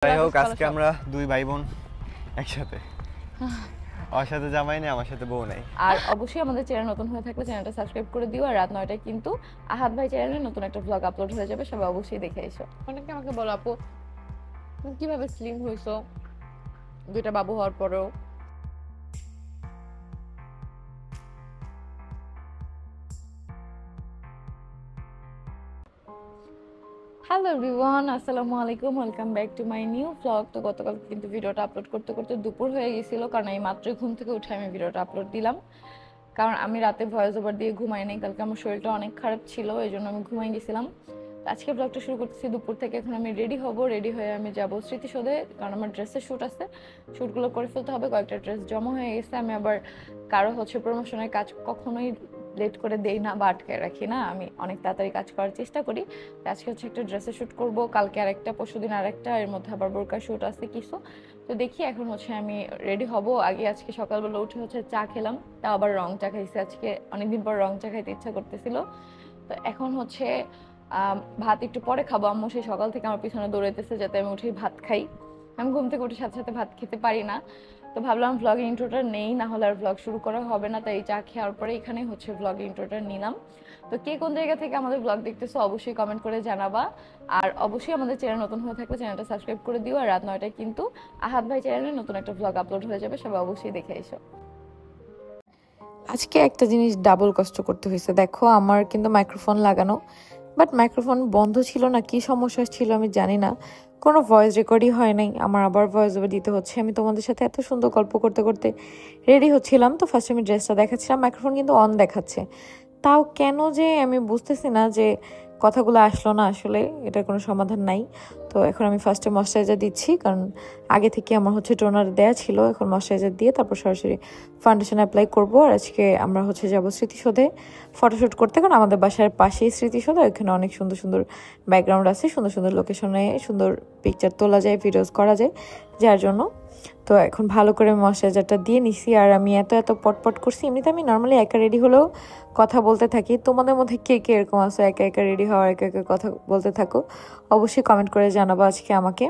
যাই হোক আজকে আমরা দুই ভাই বোন একসাথে আমার সাথে জামাই নেই আমার সাথে বউ নেই আর অবশ্যই আমাদের চ্যানেল নতুন হয়ে থাকলে চ্যানেলটা সাবস্ক্রাইব করে দিও আর রাত 9টায় কিন্তু আহাদ ভাই চ্যানেলে নতুন একটা ব্লগ আপলোড হয়ে যাবে সবাই অবশ্যই দেখে এসো। অনেকে আমাকে বলো আপু তুমি কিভাবে স্লিম হইছো দুইটা বাবু হওয়ার পরেও। হ্যালো এভরিওয়ান, আসসালামু আলাইকুম, welcome back to my new blog. তো গতকাল কিন্তু ভিডিওটা আপলোড করতে করতে দুপুর হয়ে গেছিলো, কারণ এই মাত্রই ঘুম থেকে উঠে আমি ভিডিওটা আপলোড দিলাম। কারণ আমি রাতে ভয়েস ওভার দিয়ে ঘুমাই নাই, কালকে আমার শরীরটা অনেক খারাপ ছিল, এই জন্য আমি ঘুমাই গেছিলাম। আজকে ব্লগটা শুরু করতেছি দুপুর থেকে। এখন আমি রেডি হব, রেডি হয়ে আমি যাব স্মৃতিসৌধে, কারণ আমার ড্রেসের শ্যুট আছে, শ্যুটগুলো করে ফেলতে হবে। কয়েকটা ড্রেস জমা হয়ে গেছে। আমি আবার কারো প্রমোশনের কাজ কখনোই লেট করে দেই না বা আটকায় রাখি না, আমি অনেক তাড়াতাড়ি কাজ করার চেষ্টা করি। আজকে একটা ড্রেসের শ্যুট করব, কালকে আরেকটা, পরশুদিন আরেকটা, এর মধ্যে আবার বোরকার শ্যুট আছে কিছু। তো দেখি এখন আমি রেডি হব। আগে আজকে সকালবেলা উঠে চা খেলাম, তাও আবার রং চা খাইছি। আজকে অনেকদিন পর রং চা খাইতে ইচ্ছা করতেছিল। তো এখন ভাত একটু পরে খাবো। আম্মু সেই সকাল থেকে আমার পিছনে দৌড়াইতেছে যাতে আমি উঠে ভাত খাই। আমি ঘুম থেকে উঠে সাথে সাথে ভাত খেতে পারি না। তো ভাবলাম ব্লগের ইন্ট্রোটা নেই, না হলে আর ব্লগ শুরু করা হবে না। তাই চা খাওয়ার পরে এখানে ব্লগের ইন্ট্রোটা নিলাম। তো কে কোন জায়গা থেকে আমাদের ব্লগ দেখতেছো অবশ্যই কমেন্ট করে জানাবা। আর অবশ্যই আমাদের চ্যানেল নতুন হয়ে থাকলে চ্যানেলটা সাবস্ক্রাইব করে দিও। আর রাত 9টায় কিন্তু আহাদ ভাই চ্যানেলে নতুন একটা ব্লগ আপলোড হয়ে যাবে, সবাই অবশ্যই দেখে এসো। আজকে একটা জিনিস ডাবল কষ্ট করতে হয়েছে। দেখো আমার কিন্তু মাইক্রোফোন লাগানো, বাট মাইক্রোফোন বন্ধ ছিল না, কি সমস্যা ছিল আমি জানি না, কোনো ভয়েস রেকর্ডই হয় নাই। আমার আবার ভয়েস ওভার দিতে হচ্ছে। আমি তোমাদের সাথে এত সুন্দর গল্প করতে করতে রেডি হচ্ছিলাম, তো ফার্স্টে আমি ড্রেসটা দেখাচ্ছিলাম, মাইক্রোফোন কিন্তু অন দেখাচ্ছে। তাও কেন যে আমি বুঝতেছি না যে কথাগুলো আসলো না, আসলে এটার কোনো সমাধান নাই। তো এখন আমি ফার্স্টে ময়শ্চারাইজার দিচ্ছি, কারণ আগে থেকে আমার টোনার দেয়া ছিল। এখন ময়শ্চারাইজার দিয়ে তারপর সরাসরি ফাউন্ডেশন অ্যাপ্লাই করবো। আর আজকে আমরা যাবো স্মৃতিসৌধে ফটোশ্যুট করতে, কারণ আমাদের বাসার পাশেই স্মৃতিসৌধ। ওইখানে অনেক সুন্দর সুন্দর ব্যাকগ্রাউন্ড আছে, সুন্দর সুন্দর লোকেশনে সুন্দর পিকচার তোলা যায়, ভিডিওস করা যায়, যার জন্য। তো এখন ভালো করে ময়শ্চারাইজারটা দিয়ে নিছি। আর আমি এত পটপট করছি। এমনিতে আমি নর্মালি একা রেডি হলেও কথা বলতে থাকি। তোমাদের মধ্যে কে কে এরকম আছে একা একা রেডি হওয়ার, একা একা কথা বলতে থাকো? অবশ্যই কমেন্ট করে জানাবো আজকে আমাকে।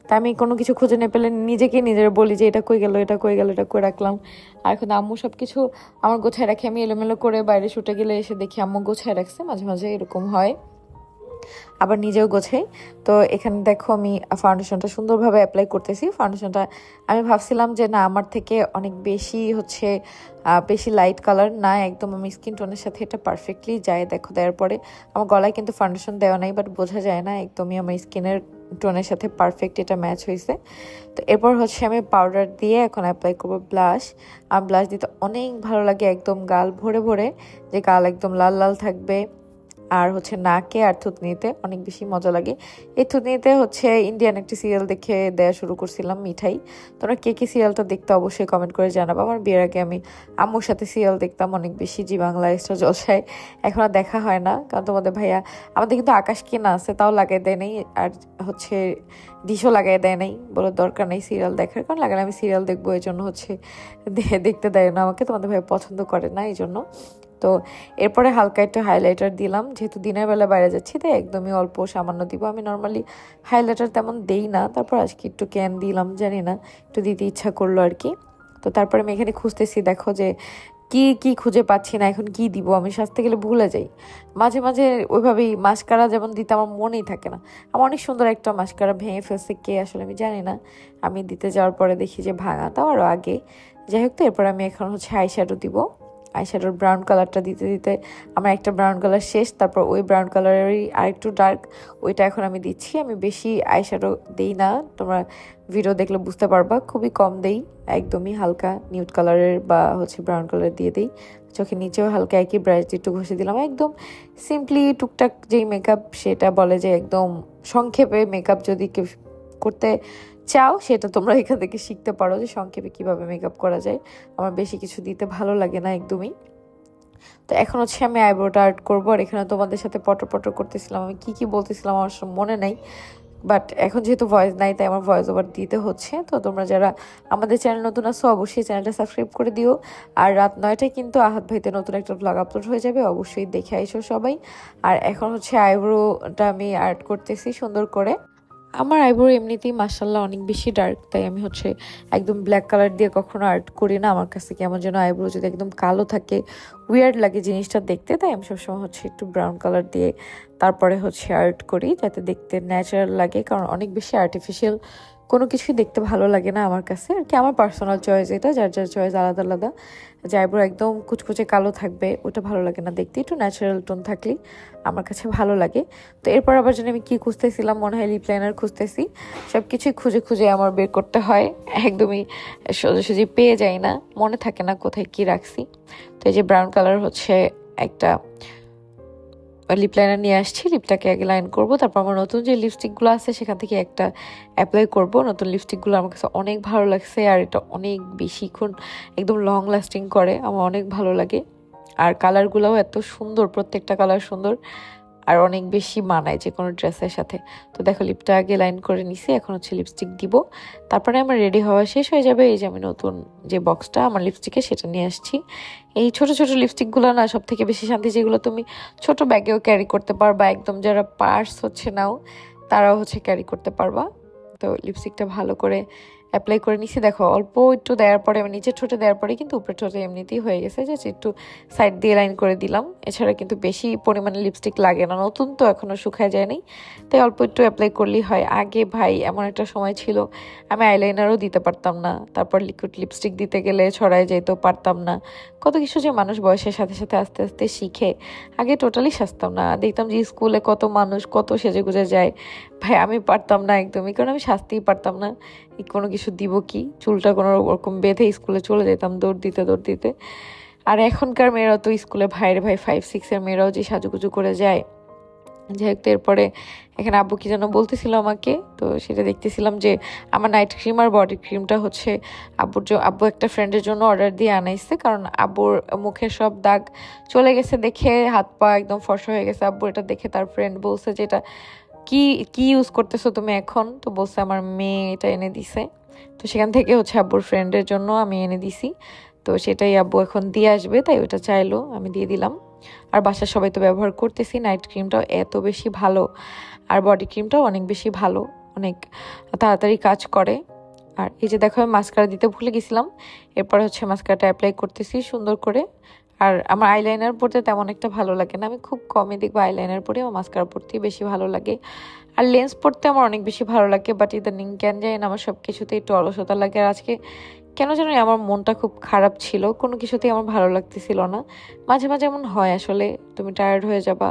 তা আমি কোনো কিছু খুঁজে নিয়ে পেলে নিজের বলি যে এটা কই গেল, এটা কই গেল, এটা কই রাখলাম। আর এখন আম্মু সব কিছু আমার গোছায় রাখে। আমি এলোমেলো করে বাইরে শুটে গেলে এসে দেখি আম্মু গোছায় রাখছে। মাঝে মাঝে এরকম হয়, আবার নিজেও গোছাই। তো এখানে দেখো আমি ফাউন্ডেশনটা সুন্দরভাবে অ্যাপ্লাই করতেছি। ফাউন্ডেশনটা আমি ভাবছিলাম যে না, আমার থেকে অনেক বেশি লাইট কালার না, একদম আমি স্কিন টোনের সাথে এটা পারফেক্টলি যায়। দেখো দেওয়ার পরে আমার গলায় কিন্তু ফাউন্ডেশন দেওয়া নাই, বাট বোঝা যায় না, একদমই আমার স্কিনের টোনের সাথে পারফেক্ট এটা ম্যাচ হয়েছে। তো এরপর আমি পাউডার দিয়ে এখন অ্যাপ্লাই করবো ব্লাশ। আর ব্লাশ দিতে অনেক ভালো লাগে, একদম গাল ভরে ভরে, যে গাল একদম লাল লাল থাকবে। আর নাকে আর থুতনিতে অনেক বেশি মজা লাগে। এই থুতনিতে ইন্ডিয়ান একটি সিরিয়াল দেখে দেয়া শুরু করছিলাম, মিঠাই। তোমরা কে কে সিরিয়ালটা দেখতে অবশ্যই কমেন্ট করে জানাবো। আমার বিয়ের আগে আমি আম্মুর সাথে সিরিয়াল দেখতাম অনেক বেশি, জি বাংলা, স্টার জলসায়। এখন আর দেখা হয় না, কারণ তোমাদের ভাইয়া, আমাদের কিন্তু আকাশ কেনা আছে, তাও লাগাই দেয় নাই। আর ডিশও লাগাই দেয় নাই, বলে দরকার নেই সিরিয়াল দেখার, কারণ লাগালে আমি সিরিয়াল দেখবো, এই জন্য দেখতে দেয় না আমাকে। তোমাদের ভাই পছন্দ করে না, এই জন্য। তো এরপরে হালকা একটু হাইলাইটার দিলাম, যেহেতু দিনের বেলা বাইরে যাচ্ছি তাই একদমই অল্প সামান্য দিব। আমি নর্মালি হাইলাইটার তেমন দেই না, তারপর আজকে একটু ক্যান দিলাম, জানি না, একটু দিতে ইচ্ছা করলো আর কি। তো তারপরে আমি এখানে খুঁজতেছি, দেখো যে কি খুঁজে পাচ্ছি না, এখন কি দিব। আমি সাজতে গেলে ভুলে যাই মাঝে মাঝে, ওইভাবেই মাস্কারা যেমন দিতে আমার মনেই থাকে না। আমার অনেক সুন্দর একটা মাস্কারা ভেঙে ফেলছে কে, আসলে আমি জানি না। আমি দিতে যাওয়ার পরে দেখি যে ভাঙা, তাও আরও আগে। যাই হোক, তো এরপর আমি এখন আইশ্যাডো দিব। আইশ্যাডোর ব্রাউন কালারটা দিতে দিতে আমার একটা ব্রাউন কালার শেষ, তারপর ওই ব্রাউন কালারেরই আরেকটু ডার্ক, ওইটা এখন আমি দিচ্ছি। আমি বেশি আইশ্যাডো দিই না, তোমরা ভিডিও দেখলে বুঝতে পারবা, খুবই কম দেই, একদমই হালকা নিউড কালারের বা ব্রাউন কালার দিয়ে দিই। চোখের নিচেও হালকা একই ব্রাশ দিয়ে একটু ঘষে দিলাম। একদম সিম্পলি টুকটাক যেই মেকআপ, সেটা বলে যে একদম সংক্ষেপে মেকআপ যদি কেউ করতে চাও, সেটা তোমরা এখান থেকে শিখতে পারো যে সংক্ষেপে কিভাবে মেকআপ করা যায়। আমার বেশি কিছু দিতে ভালো লাগে না একদমই। তো এখন আমি আইব্রোটা আর্ট করবো। আর এখানে তোমাদের সাথে পটর করতেছিলাম, আমি কি বলতেছিলাম আমার মনে নাই, বাট এখন যেহেতু ভয়েস নাই তাই আমার ভয়েস ওভার দিতে হচ্ছে। তো তোমরা যারা আমাদের চ্যানেল নতুন আসো অবশ্যই চ্যানেলটা সাবস্ক্রাইব করে দিও। আর রাত 9টায় কিন্তু আহাদ ভাইতে নতুন একটা ব্লগ আপলোড হয়ে যাবে, অবশ্যই দেখে আইসো সবাই। আর এখন আইব্রোটা আমি আর্ট করতেছি সুন্দর করে। আমার আইব্রো এমনিতেই মাশাআল্লাহ অনেক বেশি ডার্ক, তাই আমি হচ্ছে একদম ব্ল্যাক কালার দিয়ে কখনো আর্ট করি না। আমার কাছে কেমন যেন আইব্রো যদি একদম কালো থাকে উইয়ার্ড লাগে জিনিসটা দেখতে, তাই আমি সবসময় হচ্ছে একটু ব্রাউন কালার দিয়ে তারপরে হচ্ছে আর্ট করি, যাতে দেখতে ন্যাচারাল লাগে। কারণ অনেক বেশি আর্টিফিশিয়াল কোনো কিছুই দেখতে ভালো লাগে না আমার কাছে আর কি। আমার পার্সোনাল চয়েস এটা, যার যার চয়েস আলাদা আলাদা। যে আইব্রো একদম কুচকুচে কালো থাকবে ওটা ভালো লাগে না দেখতে, একটু ন্যাচারাল টোন থাকলেই আমার কাছে ভালো লাগে। তো এরপর আবার যেন আমি কি খুঁজতেছিলাম, মনে হয় লিপ লাইনার খুঁজতেছি। সব কিছুই খুঁজে খুঁজে আমার বের করতে হয়, একদমই সোজাসুজি পেয়ে যাই না, মনে থাকে না কোথায় কি রাখছি। তো এই যে ব্রাউন কালার হচ্ছে একটা লিপ লাইনার নিয়ে আসছি, লিপটাকে আগে লাইন করব, তারপর আমার নতুন যে লিপস্টিকগুলো আছে সেখান থেকে একটা অ্যাপ্লাই করব। নতুন লিপস্টিকগুলো আমার কাছে অনেক ভালো লাগছে, আর এটা অনেক বেশিক্ষণ একদম লং লাস্টিং করে, আমার অনেক ভালো লাগে। আর কালারগুলোও এত সুন্দর, প্রত্যেকটা কালার সুন্দর আর অনেক বেশি মানায় যে কোনো ড্রেসের সাথে। তো দেখো লিপটা আগে লাইন করে নিছি, এখন হচ্ছে লিপস্টিক দিব, তারপরে আমার রেডি হওয়া শেষ হয়ে যাবে। এই যে আমি নতুন যে বক্সটা আমার লিপস্টিকে সেটা নিয়ে আসছি। এই ছোট ছোট লিপস্টিকগুলো না সব থেকে বেশি শান্তি, যেগুলো তুমি ছোট ব্যাগেও ক্যারি করতে পারবা, একদম যারা পার্স হচ্ছে নাও তারাও হচ্ছে ক্যারি করতে পারবা। তো লিপস্টিকটা ভালো করে অ্যাপ্লাই করে নিছি। দেখো অল্প একটু দেওয়ার পরে, আমি নিচের ঠোঁটে দেওয়ার পরে কিন্তু উপরের ঠোঁটে এমনিতেই হয়ে গেছে, জাস্ট একটু সাইড দিয়ে লাইন করে দিলাম। এছাড়া কিন্তু বেশি পরিমাণে লিপস্টিক লাগে না, নতুন তো এখনও শুকায় যায়নি, তাই অল্প একটু অ্যাপ্লাই করলেই হয়। আগে ভাই এমন একটা সময় ছিল আমি আইলাইনারও দিতে পারতাম না, তারপর লিকুইড লিপস্টিক দিতে গেলে ছড়ায় যেতেও পারতাম না। কত কিছু যে মানুষ বয়সের সাথে সাথে আস্তে আস্তে শিখে, আগে টোটালি সাজতাম না। দেখতাম যে স্কুলে কত মানুষ কত সেজে গুজে যায়, ভাই আমি পারতাম না একদমই, কারণ আমি সাজতেই পারতাম না। কোনো কিছু দিব কি, চুলটা কোনো রকম বেঁধে স্কুলে চলে যেতাম দৌড় দিতে। আর এখনকার মেয়েরাও তো স্কুলে ভাইরে ভাই 5-6 মেয়েরাও যে সাজুগুজু করে যায়। যাই হোক, এরপরে এখানে আব্বু কি যেন বলতেছিল আমাকে, তো সেটা দেখতেছিলাম যে আমার নাইট ক্রিম আর বডি ক্রিমটা হচ্ছে আব্বু একটা ফ্রেন্ডের জন্য অর্ডার দিয়ে আনাইছে, কারণ আব্বুর মুখের সব দাগ চলে গেছে দেখে, হাত পা একদম ফর্সা হয়ে গেছে। আব্বু এটা দেখে তার ফ্রেন্ড বলছে যে এটা কি কি ইউজ করতেছো তুমি এখন, তো বলছে আমার মেয়ে এটা এনে দিছে। তো সেখান থেকে হচ্ছে আব্বুর ফ্রেন্ডের জন্য আমি এনে দিছি, তো সেটাই আব্বু এখন দিয়ে আসবে, তাই ওটা চাইলো আমি দিয়ে দিলাম। আর বাসার সবাই তো ব্যবহার করতেছি। নাইট ক্রিমটাও এত বেশি ভালো, আর বডি ক্রিমটাও অনেক বেশি ভালো, অনেক তাড়াতাড়ি কাজ করে। আর এই যে দেখো আমি মাস্কারা দিতে ভুলে গেছিলাম, এরপরে হচ্ছে মাস্কারাটা অ্যাপ্লাই করতেছি সুন্দর করে। আর আমার আইলাইনার পরতে তেমন একটা ভালো লাগে না, আমি খুব কমই দেখবো আইলাইনার পরে, আমার মাস্কারা পরতেই বেশি ভালো লাগে। আর লেন্স পরতে আমার অনেক বেশি ভালো লাগে, বাট ইদানিং কেন জানি না আমার সব কিছুতে একটু অলসতা লাগে। আর আজকে কেন জানি আমার মনটা খুব খারাপ ছিল, কোনো কিছুতেই আমার ভালো লাগতেছিল না। মাঝে মাঝে এমন হয় আসলে, তুমি টায়ার্ড হয়ে যাবা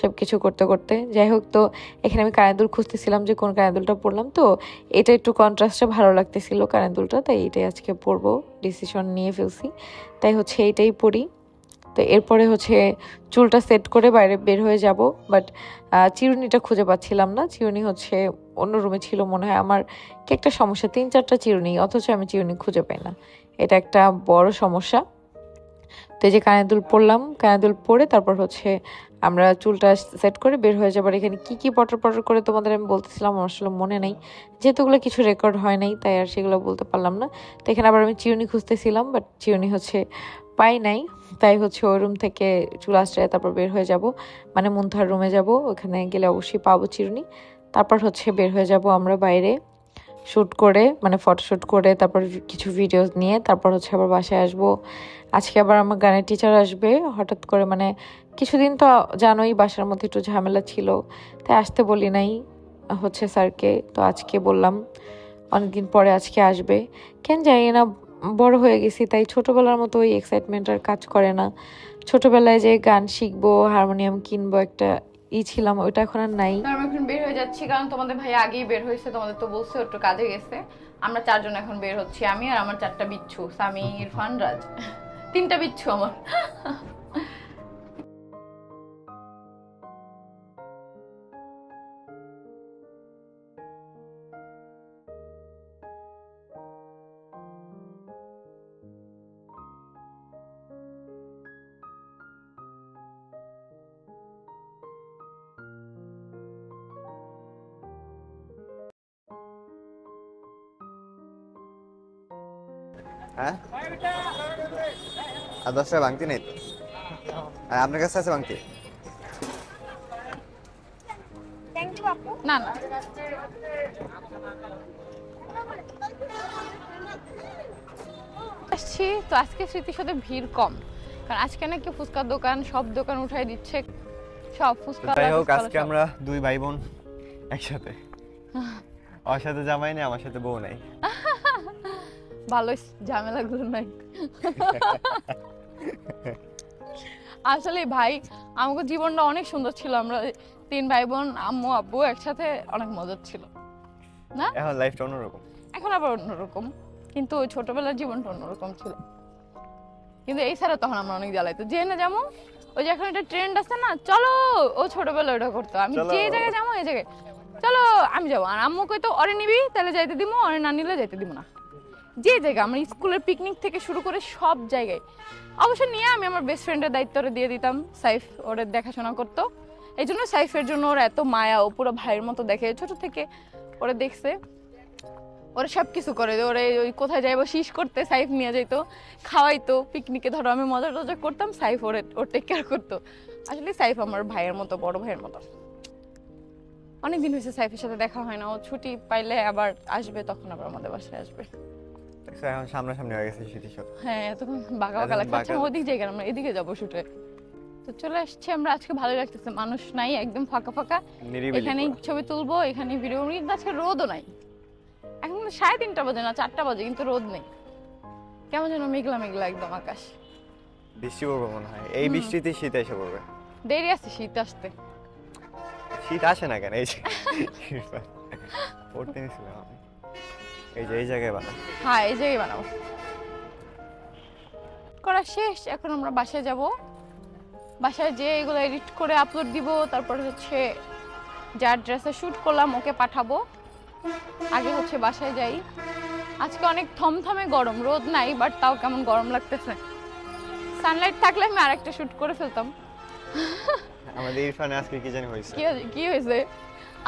সব কিছু করতে করতে। যাই হোক, তো এখানে আমি কানের দুল খুঁজতেছিলাম যে কোন কানের দুলটা পরলাম, তো এটা একটু কন্ট্রাস্টে ভালো লাগতেছিল কানের দুলটা, তাই এটাই আজকে পরবো, ডিসিশন নিয়ে ফেলছি, তাই হচ্ছে এইটাই পরি। তো এরপরে হচ্ছে চুলটা সেট করে বাইরে বের হয়ে যাব, বাট চিরুনিটা খুঁজে পাচ্ছিলাম না। চিরুনি হচ্ছে অন্য রুমে ছিল মনে হয়। আমার কি একটা সমস্যা, 3-4টা চিরুনি, অথচ আমি চিরুনি খুঁজে পাই না, এটা একটা বড় সমস্যা। তো এই যে কানের দুল পরলাম, কানের দুল পরে তারপর হচ্ছে আমরা চুলটা সেট করে বের হয়ে যাবার। এখানে কি কি পটর পটর করে তোমাদের আমি বলতেছিলাম আমার আসলে মনে নেই, যেহেতু ওগুলো কিছু রেকর্ড হয় নাই তাই আর সেগুলো বলতে পারলাম না। তো এখানে আবার আমি চিরুনি খুঁজতেছিলাম, বাট চিরুনি হচ্ছে পাই নাই, তাই হচ্ছে ওই রুম থেকে চুল আশ্রয় তারপর বের হয়ে যাব, মানে মুন্থার রুমে যাব, ওখানে গেলে অবশ্যই পাবো চিরুনি। তারপর হচ্ছে বের হয়ে যাব আমরা বাইরে শ্যুট করে, মানে ফটোশ্যুট করে, তারপর কিছু ভিডিওস নিয়ে তারপর হচ্ছে আবার বাসায় আসবো। আজকে আবার আমার গানের টিচার আসবে হঠাৎ করে, মানে কিছুদিন তো জানোই বাসার মধ্যে একটু ঝামেলা ছিল, তাই আসতে বলি নাই হচ্ছে স্যারকে, তো আজকে বললাম, অনেকদিন পরে আজকে আসবে। কেন জানি না বড় হয়ে গেছি, তাই ছোটবেলার মতো ওই এক্সাইটমেন্ট আর কাজ করে না। ছোটবেলায় যে গান শিখবো, হারমোনিয়াম কিনবো একটা ছিলাম, ওইটা এখন আর নাই। আমরা এখন বের হয়ে যাচ্ছি, কারণ তোমাদের ভাই আগেই বের হয়েছে, তোমাদের তো বলছে একটু কাজে গেছে। আমরা 4 জন এখন বের হচ্ছি, আমি আর আমার 4টা বিচ্ছু, সামি, ইরফান, রাজ, 3টা বিচ্ছু আমার। হ্যাঁ, আর 10 টাকা ভাঙতি নেই তো? আপনার কাছে আছে ভাঙতি? থ্যাংক ইউ আপু। না না আসছি তো আজকে স্মৃতির সাথে ভিড় কম, কারণ আজকে নাকি ফুচকার দোকান সব দোকান উঠাই দিচ্ছে, সব ফুচকা যাই হোক আজকে আমরা দুই ভাই বোন একসাথে। ওর সাথে জামাই নেই, আমার সাথে বউ নাই। ভালো ঝামেলাগুলো নাই। আসলে ভাই আমাদের জীবনটা অনেক সুন্দর ছিল, আমরা তিন ভাই বোন আম্মু আব্বু একসাথে অনেক মজার ছিল না? এখন লাইফটা অন্যরকম। এখন আবার অন্যরকম, কিন্তু ওই ছোটবেলার জীবনটা অন্যরকম ছিল। কিন্তু এই ছাড়া তখন আমরা অনেক জ্বালাইতো, যে না যেমন ওই যে এখন একটা ট্রেন্ড আছে না, চলো, ও ছোটবেলা ওটা করতো, আমি যে জায়গায় যাবো এই জায়গায় চলো আমি যাবো, আর আম্মু কইতো অরে নিবি তাহলে যাইতে দিব, অরে না নিলে যাইতে দিব না। যে জায়গা আমরা স্কুলের পিকনিক থেকে শুরু করে সব জায়গায়, অবশ্য নিয়ে আমি আমার বেস্ট ফ্রেন্ডের দায়িত্ব দিয়ে দিতাম, সাইফ ওরা দেখাশোনা করতো। এই জন্য সাইফের জন্য ওরা এত মায়া, ও পুরো ভাইয়ের মতো দেখে, ছোট থেকে ওরা দেখছে, ওরা সব কিছু করে। ওরা ওই কোথায় যাইবো শীষ করতে সাইফ নিয়ে যাইতো, খাওয়াইতো, পিকনিকে ধরো আমি মজা টজা করতাম, সাইফ ওর টেক কেয়ার করতো। আসলে সাইফ আমার ভাইয়ের মতো, বড় ভাইয়ের মতো। অনেকদিন হয়েছে সাইফের সাথে দেখা হয় না, ও ছুটি পাইলে আবার আসবে, তখন আবার আমাদের বাসায় আসবে। এখন সামনাসামনি হয়ে গেছে স্মৃতির সাথে। হ্যাঁ তখন বাঁকা বাঁকা লাগছে, ওদিক জায়গা আমরা এদিকে যাবো শুটে। তো চলে আসছে আমরা, আজকে ভালো লাগতেছে, মানুষ নাই, একদম ফাঁকা ফাঁকা, এখানেই ছবি তুলবো, এখানেই ভিডিও। আজকে রোদও নাই, এখন 3:30 বাজে না 4টা বাজে, কিন্তু রোদ নেই, কেমন যেন মেঘলা মেঘলা একদম আকাশ। বৃষ্টি পড়বে মনে হয়, এই বৃষ্টিতে শীত এসে পড়বে। দেরি আছে শীত আসতে। শীত আসে না কেন? এই যে পড়তে নিয়েছিলাম আমি, এই যে এই জায়গায় বানাবো। হ্যাঁ এই জায়গায় বানাবো। করা শেষ, এখন আমরা বাসায় যাব, বাসায় যেয়ে এগুলো এডিট করে আপলোড দিব, তারপরে হচ্ছে যার ড্রেসে শুট করলাম ওকে পাঠাবো। আগে হচ্ছে বাসায় যাই। আজকে অনেক থমথমে গরম, রোদ নাই, বাট তাও কেমন গরম লাগতেছে। সানলাইট থাকলে আমি আরেকটা শুট করে ফেলতাম। আমাদের ইরফানে আজকে কি জানি হয়েছে, কি হয়েছে?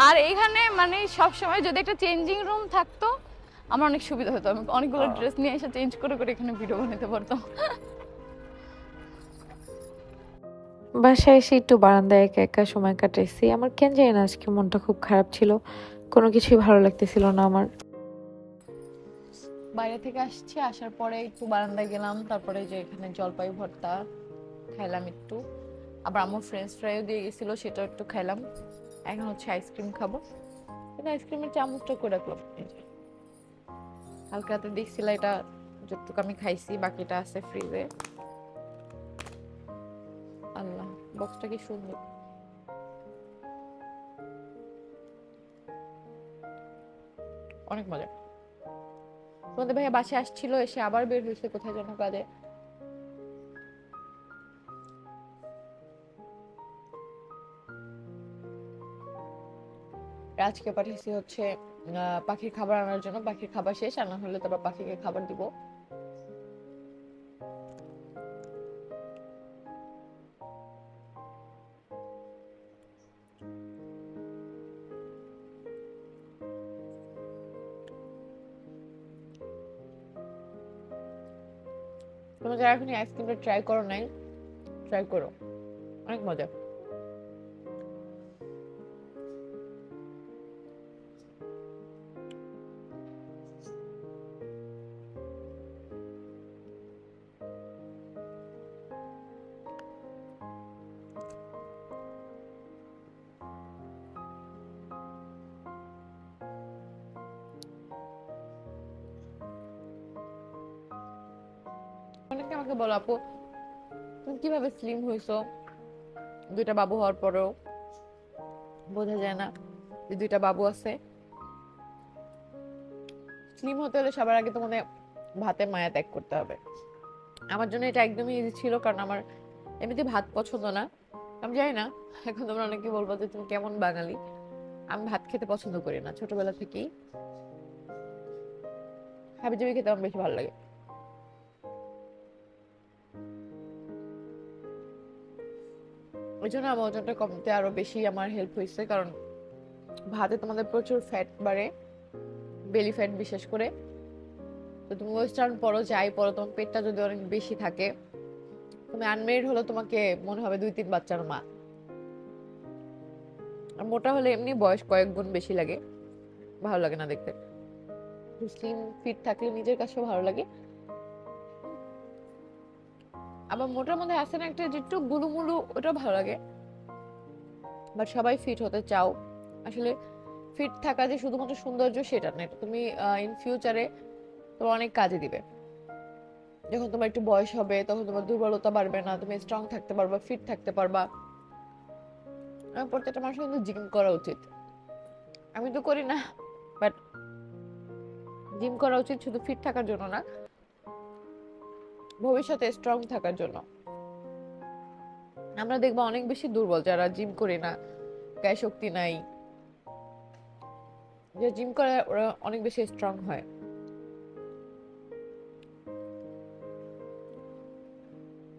আর এখানে মানে সব সময় যদি একটা চেঞ্জিং রুম থাকতো আমার অনেক সুবিধা হতো, আমি অনেকগুলো ড্রেস নিয়ে এসে চেঞ্জ করে করে এখানে ভিডিও বানাতে পারতাম। বাসায় এসে একটু বারান্দায় একা একা সময় কাটাইছি। আমার কেন জানি না আজকে মনটা খুব খারাপ ছিল, কোনো কিছুই ভালো লাগতেছিল না আমার। বাইরে থেকে আসছি, আসার পরে একটু বারান্দায় গেলাম, তারপরে যে এখানে জলপাই ভর্তা খাইলাম একটু, আবার আমার ফ্রেঞ্চ ফ্রাইও দিয়ে গেছিল, সেটাও একটু খাইলাম। এখন হচ্ছে আইসক্রিম খাবো, কিন্তু আইসক্রিমের চামচটা করে রাখলাম। হালকা রাতে দেখছিল এটা যতটুকু আমি খাইছি, বাকিটা আছে ফ্রিজে। আল্লাহ বক্সটা কি সুন্দর, অনেক মজা। তোমাদের ভাইয়া বাসায় আসছিল, এসে আবার বের হয়েছে কোথায় যেন কাজে। রাজকে পাঠিয়েছি হচ্ছে পাখির খাবার আনার জন্য, পাখির খাবার শেষ, আনা হলে তারপর পাখিকে খাবার দিব। তোমরা যারা এখন আইসক্রিমটা ট্রাই করো নাই, ট্রাই করো, অনেক মজা। অনেকে আমাকে বলো আপু তুমি কিভাবে স্লিম হইছো, দুইটা বাবু হওয়ার পরেও বোঝা যায় না যে দুইটা বাবু আছে। স্লিম হতে হলে সবার আগে তোমাদের ভাতের মায়া ত্যাগ করতে হবে। আমার জন্য এটা একদমই ইজি ছিল, কারণ আমার এমনিতে ভাত পছন্দ না। আমি জানি না এখন তোমরা অনেকে বলবো যে তুমি কেমন বাঙালি, আমি ভাত খেতে পছন্দ করি না ছোটবেলা থেকেই, হাবিজাবি খেতে আমার বেশি ভালো লাগে। ওই জন্য আমার ওজনটা কমতে আরো বেশি আমার হেল্প হয়েছে, কারণ ভাতে তোমাদের প্রচুর ফ্যাট বাড়ে, বেলি ফ্যাট বিশেষ করে। তো তুমি ওয়েস্টার্ন পরো, যাই পরো, তোমার পেটটা যদি অনেক বেশি থাকে, তুমি আনমেরিড হলো তোমাকে মনে হবে 2-3 বাচ্চার মা। আর মোটা হলে এমনি বয়স কয়েক গুণ বেশি লাগে, ভালো লাগে না দেখতে। স্লিম ফিট থাকলে নিজের কাছেও ভালো লাগে। আবার মোটার মধ্যে আছে না একটা যে একটু গুলুমুলু, ওটাও ভালো লাগে। বাট সবাই ফিট হতে চাও। আসলে ফিট থাকা যে শুধুমাত্র সৌন্দর্য সেটা না, এটা তুমি ইন ফিউচারে তোমার অনেক কাজে দিবে। যখন তোমার একটু বয়স হবে তখন তোমার দুর্বলতা বাড়বে না, তুমি স্ট্রং থাকতে পারবা, ফিট থাকতে পারবা। প্রত্যেকটা মানুষের কিন্তু জিম করা উচিত। আমি তো করি না, বাট জিম করা উচিত শুধু ফিট থাকার জন্য না, ভবিষ্যতে স্ট্রং থাকার জন্য। আমরা দেখবো অনেক বেশি দুর্বল যারা জিম করে না, গায়ে শক্তি নাই। যে জিম করে ওরা অনেক বেশি স্ট্রং হয়।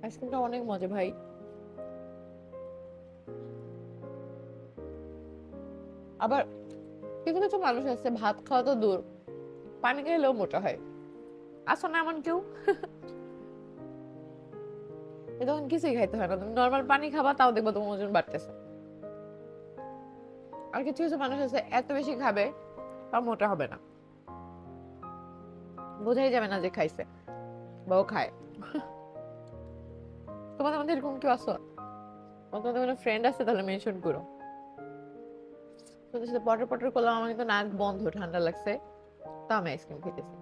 আইসক্রিমটা অনেক মজা ভাই। আবার কিছু কিছু মানুষ আছে ভাত খাওয়া তো দূর, পানি খেলেও মোটা হয়। আসো না এমন কেউ? তখন কিছুই খাইতে হয় না, তুমি নর্মাল পানি খাবা তাও দেখবো তোমার ওজন বাড়তেছে। আর কিছু কিছু মানুষ আছে এত বেশি খাবে তাও মোটা হবে না, বোঝাই যাবে না যে খাইছে বা ও খায়। তোমাদের মধ্যে এরকম কেউ আসো? তোমাদের কোনো ফ্রেন্ড আছে তাহলে মেনশন করো। তোদের সাথে পটর পটর করলাম, আমার কিন্তু নাক বন্ধ, ঠান্ডা লাগছে, তা আমি আইসক্রিম খেতেছি।